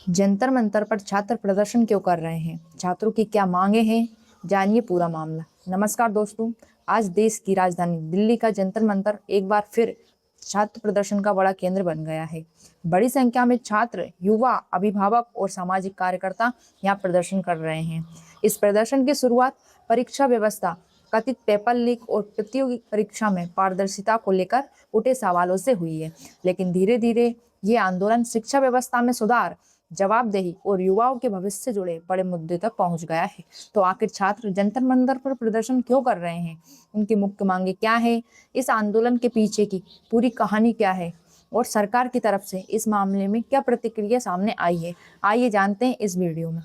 जंतर मंतर पर छात्र प्रदर्शन क्यों कर रहे हैं, छात्रों की क्या मांगे हैं, जानिए पूरा मामला। नमस्कार दोस्तों, आज देश की राजधानी दिल्ली का जंतर मंतर एक बार फिर छात्र प्रदर्शन का बड़ा केंद्र बन गया है। बड़ी संख्या में छात्र, युवा, अभिभावक और सामाजिक कार्यकर्ता यहाँ प्रदर्शन कर रहे हैं। इस प्रदर्शन की शुरुआत परीक्षा व्यवस्था, कथित पेपर लीक और प्रतियोगी परीक्षा में पारदर्शिता को लेकर उठे सवालों से हुई है, लेकिन धीरे धीरे ये आंदोलन शिक्षा व्यवस्था में सुधार, जवाबदेही और युवाओं के भविष्य से जुड़े बड़े मुद्दे तक पहुंच गया है। तो आखिर छात्र जंतर मंतर पर प्रदर्शन क्यों कर रहे हैं, उनकी मुख्य मांगे क्या है, इस आंदोलन के पीछे की पूरी कहानी क्या है और सरकार की तरफ से इस मामले में क्या प्रतिक्रिया सामने आई है, आइए जानते हैं इस वीडियो में।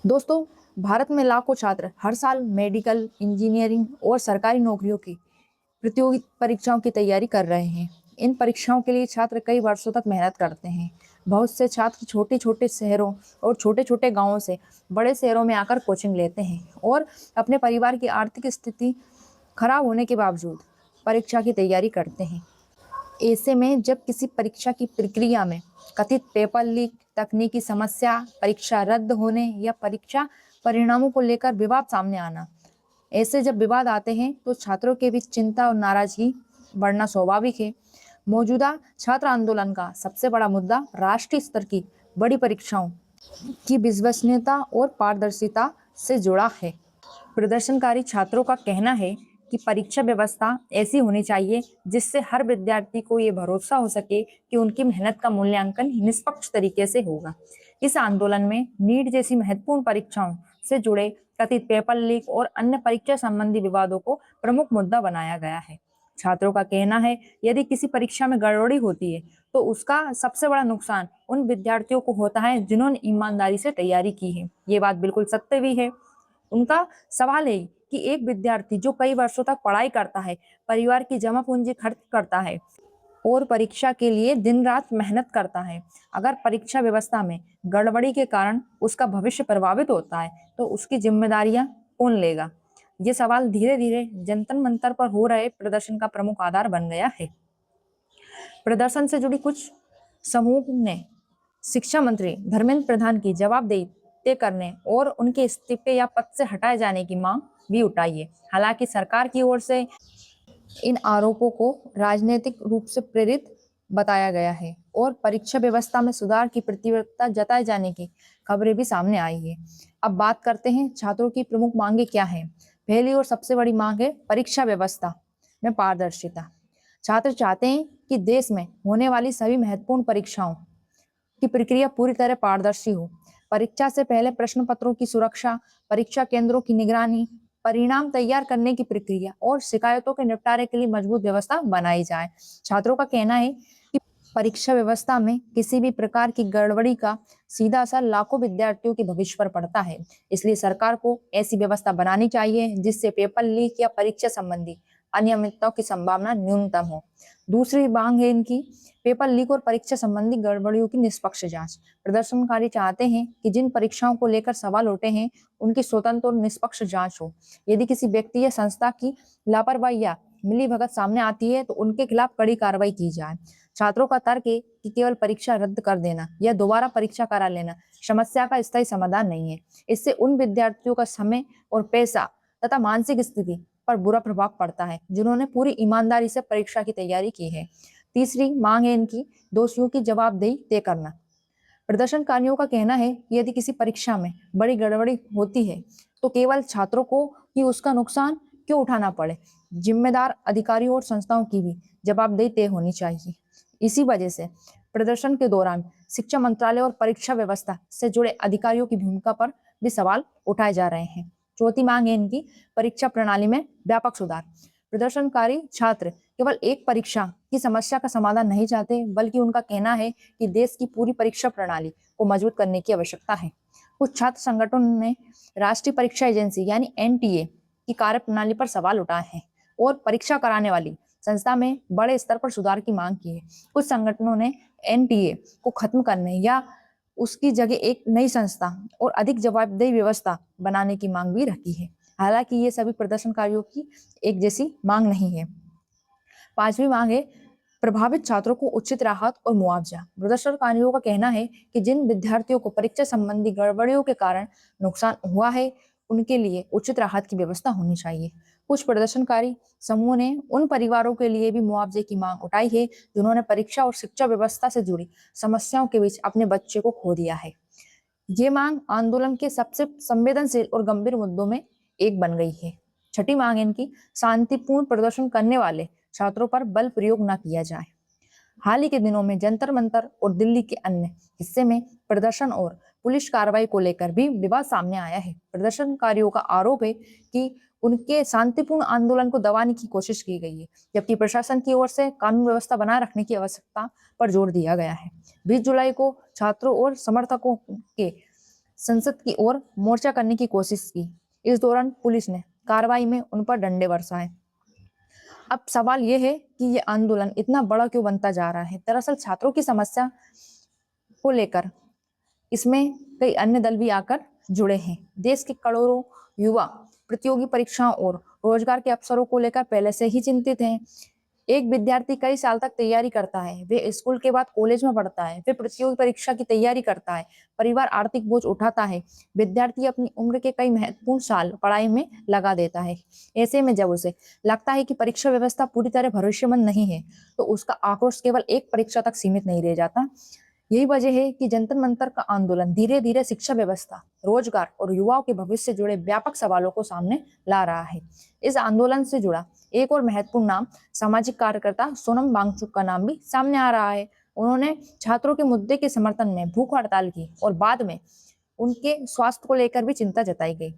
दोस्तों, भारत में लाखों छात्र हर साल मेडिकल, इंजीनियरिंग और सरकारी नौकरियों की प्रतियोगी परीक्षाओं की तैयारी कर रहे हैं। इन परीक्षाओं के लिए छात्र कई वर्षों तक मेहनत करते हैं। बहुत से छात्र छोटे छोटे शहरों और छोटे छोटे गांवों से बड़े शहरों में आकर कोचिंग लेते हैं और अपने परिवार की आर्थिक स्थिति खराब होने के बावजूद परीक्षा की तैयारी करते हैं। ऐसे में जब किसी परीक्षा की प्रक्रिया में कथित पेपर लीक, तकनीकी समस्या, परीक्षा रद्द होने या परीक्षा परिणामों को लेकर विवाद सामने आना, ऐसे जब विवाद आते हैं तो छात्रों के बीच चिंता और नाराजगी बढ़ना स्वाभाविक है। मौजूदा छात्र आंदोलन का सबसे बड़ा मुद्दा राष्ट्रीय स्तर की बड़ी परीक्षाओं की विश्वसनीयता और पारदर्शिता से जुड़ा है। प्रदर्शनकारी छात्रों का कहना है कि परीक्षा व्यवस्था ऐसी होनी चाहिए जिससे हर विद्यार्थी को ये भरोसा हो सके कि उनकी मेहनत का मूल्यांकन निष्पक्ष तरीके से होगा। इस आंदोलन में नीट जैसी महत्वपूर्ण परीक्षाओं से जुड़े कथित पेपर लीक और अन्य परीक्षा संबंधी विवादों को प्रमुख मुद्दा बनाया गया है। छात्रों का कहना है, यदि किसी परीक्षा में गड़बड़ी होती है तो उसका सबसे बड़ा नुकसान उन विद्यार्थियों को होता है जिन्होंने ईमानदारी से तैयारी की है। ये बात बिल्कुल सत्य भी है। उनका सवाल है कि एक विद्यार्थी जो कई वर्षों तक पढ़ाई करता है, परिवार की जमा पूंजी खर्च करता है और परीक्षा के लिए दिन रात मेहनत करता है, अगर परीक्षा व्यवस्था में गड़बड़ी के कारण उसका भविष्य प्रभावित होता है तो उसकी जिम्मेदारियां कौन लेगा। ये सवाल धीरे धीरे जंतर मंतर पर हो रहे प्रदर्शन का प्रमुख आधार बन गया है। प्रदर्शन से जुड़ी कुछ समूह ने शिक्षा मंत्री धर्मेंद्र प्रधान की जवाबदेही तय करने और उनके इस्तीफे या पद से हटाए जाने की मांग भी उठाई है। हालांकि सरकार की ओर से इन आरोपों को राजनीतिक रूप से प्रेरित बताया गया है और परीक्षा व्यवस्था में सुधार की प्रतिबद्धता जताए जाने की खबरें भी सामने आई है। अब बात करते हैं छात्रों की प्रमुख मांगे क्या हैं। पहली और सबसे बड़ी मांग है परीक्षा व्यवस्था में पारदर्शिता। छात्र चाहते हैं कि देश में होने वाली सभी महत्वपूर्ण परीक्षाओं की प्रक्रिया पूरी तरह पारदर्शी हो। परीक्षा से पहले प्रश्न पत्रों की सुरक्षा, परीक्षा केंद्रों की निगरानी, परिणाम तैयार करने की प्रक्रिया और शिकायतों के निपटारे के लिए मजबूत व्यवस्था बनाई जाए। छात्रों का कहना है कि परीक्षा व्यवस्था में किसी भी प्रकार की गड़बड़ी का सीधा असर लाखों विद्यार्थियों के भविष्य पर पड़ता है। इसलिए सरकार को ऐसी व्यवस्था बनानी चाहिए जिससे पेपर लीक या परीक्षा संबंधी अनियमितताओं की संभावना न्यूनतम हो। दूसरी मांग है इनकी पेपर लीक और परीक्षा संबंधी गड़बड़ियों की निष्पक्ष जांच। प्रदर्शनकारी चाहते हैं कि जिन परीक्षाओं को लेकर सवाल उठे हैं उनकी स्वतंत्र और निष्पक्ष जांच हो। यदि किसी व्यक्ति या संस्था की लापरवाही या मिलीभगत सामने आती है तो उनके खिलाफ कड़ी कार्रवाई की जाए। छात्रों का तर्क है कि केवल परीक्षा रद्द कर देना या दोबारा परीक्षा करा लेना समस्या का स्थायी समाधान नहीं है। इससे उन विद्यार्थियों का समय और पैसा तथा मानसिक स्थिति पर बुरा प्रभाव पड़ता है जिन्होंने पूरी ईमानदारी से परीक्षा की तैयारी की है। तीसरी मांग है इनकी दोषियों की जवाबदेही तय करना। प्रदर्शनकारियों का कहना है कि यदि किसी परीक्षा में बड़ी गड़बड़ी होती है तो केवल छात्रों को ही उसका नुकसान क्यों उठाना पड़े, जिम्मेदार अधिकारियों और संस्थाओं की भी जवाबदेही तय होनी चाहिए। इसी वजह से प्रदर्शन के दौरान शिक्षा मंत्रालय और परीक्षा व्यवस्था से जुड़े अधिकारियों की भूमिका पर भी सवाल उठाए जा रहे हैं। चौथी मांग है इनकी परीक्षा प्रणाली में व्यापक सुधार। प्रदर्शनकारी छात्र केवल एक परीक्षा की समस्या का समाधान नहीं चाहते, बल्कि उनका कहना है कि देश की पूरी परीक्षा प्रणाली को मजबूत करने की आवश्यकता है। कुछ छात्र संगठनों ने राष्ट्रीय परीक्षा एजेंसी यानी एनटीए की कार्यप्रणाली पर सवाल उठाए हैं और परीक्षा कराने वाली संस्था में बड़े स्तर पर सुधार की मांग की है। कुछ संगठनों ने एनटीए को खत्म करने या उसकी जगह एक नई संस्था और अधिक जवाबदेही व्यवस्था बनाने की मांग भी रखी है। हालांकि ये सभी प्रदर्शनकारियों की एक जैसी मांग नहीं है। पांचवी मांग है प्रभावित छात्रों को उचित राहत और मुआवजा। प्रदर्शनकारियों का कहना है कि जिन विद्यार्थियों को परीक्षा संबंधी गड़बड़ियों के कारण नुकसान हुआ है, उनके लिए उचित राहत की व्यवस्था होनी चाहिए। कुछ प्रदर्शनकारी समूह ने उन परिवारों के लिए भी मुआवजे की मांग उठाई है जिन्होंने परीक्षा और शिक्षा व्यवस्था से जुड़ी समस्याओं के बीच अपने बच्चे को खो दिया है। ये मांग आंदोलन के सबसे संवेदनशील और गंभीर मुद्दों में एक बन गई है। छठी मांग इनकी, शांतिपूर्ण प्रदर्शन करने वाले छात्रों पर बल प्रयोग न किया जाए। हाल ही के दिनों में जंतर मंतर और दिल्ली के अन्य हिस्से में प्रदर्शन और पुलिस कार्रवाई को लेकर भी विवाद सामने आया है। प्रदर्शनकारियों का आरोप है कि उनके शांतिपूर्ण आंदोलन को दबाने की कोशिश की गई है, जबकि प्रशासन की ओर से कानून व्यवस्था बनाए रखने की आवश्यकता पर जोर दिया गया है। 20 जुलाई को छात्रों और समर्थकों के संसद की ओर मोर्चा करने की कोशिश की। इस दौरान पुलिस ने कार्रवाई में उन पर डंडे बरसाए। अब सवाल यह है कि ये आंदोलन इतना बड़ा क्यों बनता जा रहा है। दरअसल छात्रों की समस्या को लेकर इसमें कई अन्य दल भी आकर जुड़े हैं। देश के करोड़ों युवा प्रतियोगी परीक्षाओं और रोजगार के अवसरों को लेकर पहले से ही चिंतित हैं। एक विद्यार्थी कई साल तक तैयारी करता है, वे स्कूल के बाद कॉलेज में पढ़ता है, फिर प्रतियोगी परीक्षा की तैयारी करता है, परिवार आर्थिक बोझ उठाता है, विद्यार्थी अपनी उम्र के कई महत्वपूर्ण साल पढ़ाई में लगा देता है। ऐसे में जब उसे लगता है कि परीक्षा व्यवस्था पूरी तरह भरोसेमंद नहीं है, तो उसका आक्रोश केवल एक परीक्षा तक सीमित नहीं रह जाता। यही वजह है कि जंतर मंतर का आंदोलन धीरे धीरे शिक्षा व्यवस्था, रोजगार और युवाओं के भविष्य से जुड़े व्यापक सवालों को सामने ला रहा है। इस आंदोलन से जुड़ा एक और महत्वपूर्ण नाम सामाजिक कार्यकर्ता सोनम वांगचुक का नाम भी सामने आ रहा है। उन्होंने छात्रों के मुद्दे के समर्थन में भूख हड़ताल की और बाद में उनके स्वास्थ्य को लेकर भी चिंता जताई गई।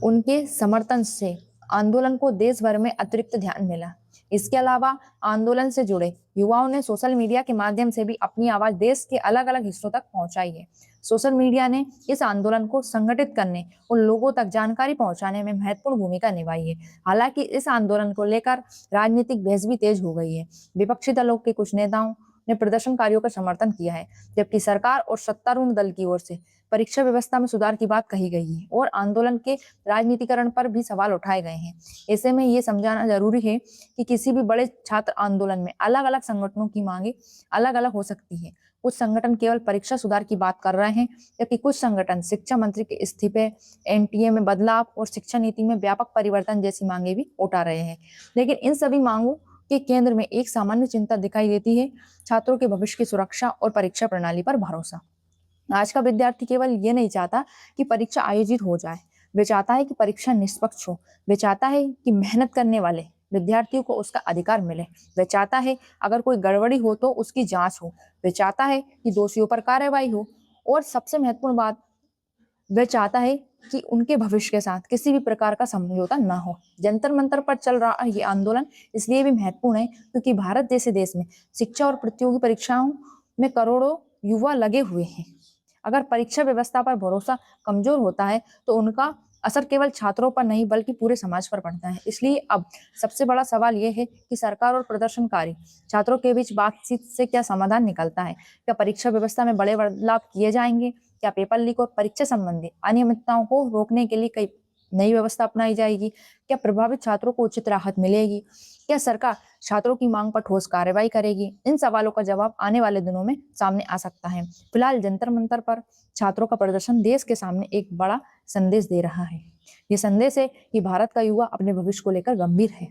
उनके समर्थन से आंदोलन को देश भर में अतिरिक्त ध्यान मिला। इसके अलावा आंदोलन से जुड़े युवाओं ने सोशल मीडिया के माध्यम से भी अपनी आवाज देश के अलग अलग हिस्सों तक पहुंचाई है। सोशल मीडिया ने इस आंदोलन को संगठित करने और लोगों तक जानकारी पहुंचाने में महत्वपूर्ण भूमिका निभाई है। हालांकि इस आंदोलन को लेकर राजनीतिक बहस भी तेज हो गई है। विपक्षी दलों के कुछ नेताओं ने प्रदर्शनकारियों का समर्थन किया है, जबकि सरकार और सत्तारूढ़ दल की ओर से परीक्षा व्यवस्था में सुधार की बात कही गई है और आंदोलन के राजनीतिकरण पर भी सवाल उठाए गए हैं। ऐसे में ये समझाना जरूरी है कि किसी भी बड़े छात्र आंदोलन में अलग अलग संगठनों की मांगे अलग अलग हो सकती है। कुछ संगठन केवल परीक्षा सुधार की बात कर रहे हैं, जबकि कुछ संगठन शिक्षा मंत्री के इस्तीफे, एनटीए में बदलाव और शिक्षा नीति में व्यापक परिवर्तन जैसी मांगे भी उठा रहे हैं। लेकिन इन सभी मांगों के केंद्र में एक सामान्य चिंता दिखाई देती है, छात्रों के भविष्य की सुरक्षा और परीक्षा प्रणाली पर भरोसा। आज का विद्यार्थी केवल ये नहीं चाहता कि परीक्षा आयोजित हो जाए, वे चाहता है कि परीक्षा निष्पक्ष हो। वे चाहता है कि मेहनत करने वाले विद्यार्थियों को उसका अधिकार मिले। वे चाहता है अगर कोई गड़बड़ी हो तो उसकी जांच हो। वे चाहता है कि दोषियों पर कार्रवाई हो और सबसे महत्वपूर्ण बात, वे चाहता है कि उनके भविष्य के साथ किसी भी प्रकार का समझौता ना हो। जंतर मंतर पर चल रहा ये आंदोलन इसलिए भी महत्वपूर्ण है क्योंकि भारत जैसे देश में शिक्षा और प्रतियोगी परीक्षाओं में करोड़ों युवा लगे हुए हैं। अगर परीक्षा व्यवस्था पर भरोसा कमजोर होता है तो उनका असर केवल छात्रों पर नहीं बल्कि पूरे समाज पर पड़ता है। इसलिए अब सबसे बड़ा सवाल यह है कि सरकार और प्रदर्शनकारी छात्रों के बीच बातचीत से क्या समाधान निकलता है। क्या परीक्षा व्यवस्था में बड़े बदलाव किए जाएंगे? क्या पेपर लीक और परीक्षा संबंधी अनियमितताओं को रोकने के लिए कई नई व्यवस्था अपनाई जाएगी? क्या प्रभावित छात्रों को उचित राहत मिलेगी? क्या सरकार छात्रों की मांग पर ठोस कार्रवाई करेगी? इन सवालों का जवाब आने वाले दिनों में सामने आ सकता है। फिलहाल जंतर मंतर पर छात्रों का प्रदर्शन देश के सामने एक बड़ा संदेश दे रहा है। ये संदेश है कि भारत का युवा अपने भविष्य को लेकर गंभीर है।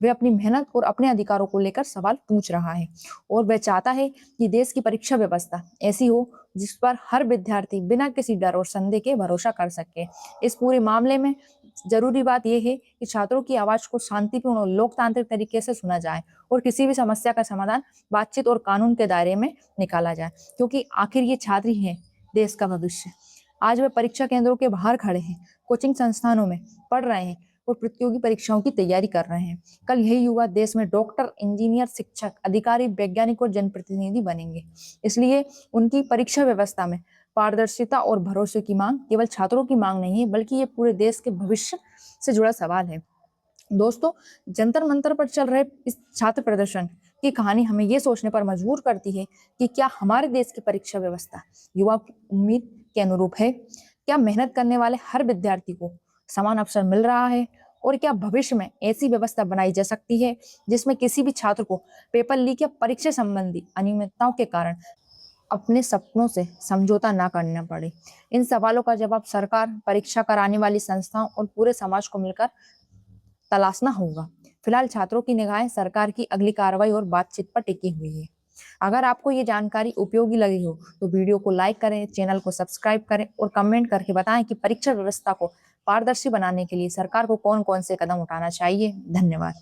वे अपनी मेहनत और अपने अधिकारों को लेकर सवाल पूछ रहा है और वह चाहता है कि देश की परीक्षा व्यवस्था ऐसी हो जिस पर हर विद्यार्थी बिना किसी डर और संदेह के भरोसा कर सके। इस पूरे मामले में जरूरी बात यह है कि छात्रों की आवाज को शांतिपूर्ण और लोकतांत्रिक तरीके से सुना जाए और किसी भी समस्या का समाधान बातचीत और कानून के दायरे में निकाला जाए, क्योंकि आखिर ये छात्र ही हैं देश का भविष्य। आज वे परीक्षा केंद्रों के बाहर खड़े हैं, कोचिंग संस्थानों में पढ़ रहे हैं और प्रतियोगी परीक्षाओं की तैयारी कर रहे हैं। कल यही युवा देश में डॉक्टर, इंजीनियर, शिक्षक, अधिकारी, वैज्ञानिक और जनप्रतिनिधि बनेंगे। इसलिए उनकी परीक्षा व्यवस्था में पारदर्शिता और भरोसे की मांग केवल छात्रों की मांग नहीं है, बल्कि ये पूरे देश के भविष्य से जुड़ा सवाल है। दोस्तों, जंतर मंतर पर चल रहे इस छात्र प्रदर्शन की कहानी हमें ये सोचने पर मजबूर करती है कि क्या हमारे देश की परीक्षा व्यवस्था युवा की उम्मीद के अनुरूप है? क्या मेहनत करने वाले हर विद्यार्थी को समान अवसर मिल रहा है और क्या भविष्य में ऐसी व्यवस्था बनाई जा सकती है जिसमें किसी भी छात्र को पेपर लीक या परीक्षा संबंधी अनियमितताओं के कारण अपने सपनों से समझौता ना करना पड़े? इन सवालों का जवाब सरकार, परीक्षा कराने वाली संस्थाओं और पूरे समाज को मिलकर तलाशना होगा। फिलहाल छात्रों की निगाहें सरकार की अगली कार्रवाई और बातचीत पर टिकी हुई है। अगर आपको ये जानकारी उपयोगी लगी हो तो वीडियो को लाइक करें, चैनल को सब्सक्राइब करें और कमेंट करके बताएं कि परीक्षा व्यवस्था को पारदर्शी बनाने के लिए सरकार को कौन-कौन से कदम उठाना चाहिए। धन्यवाद।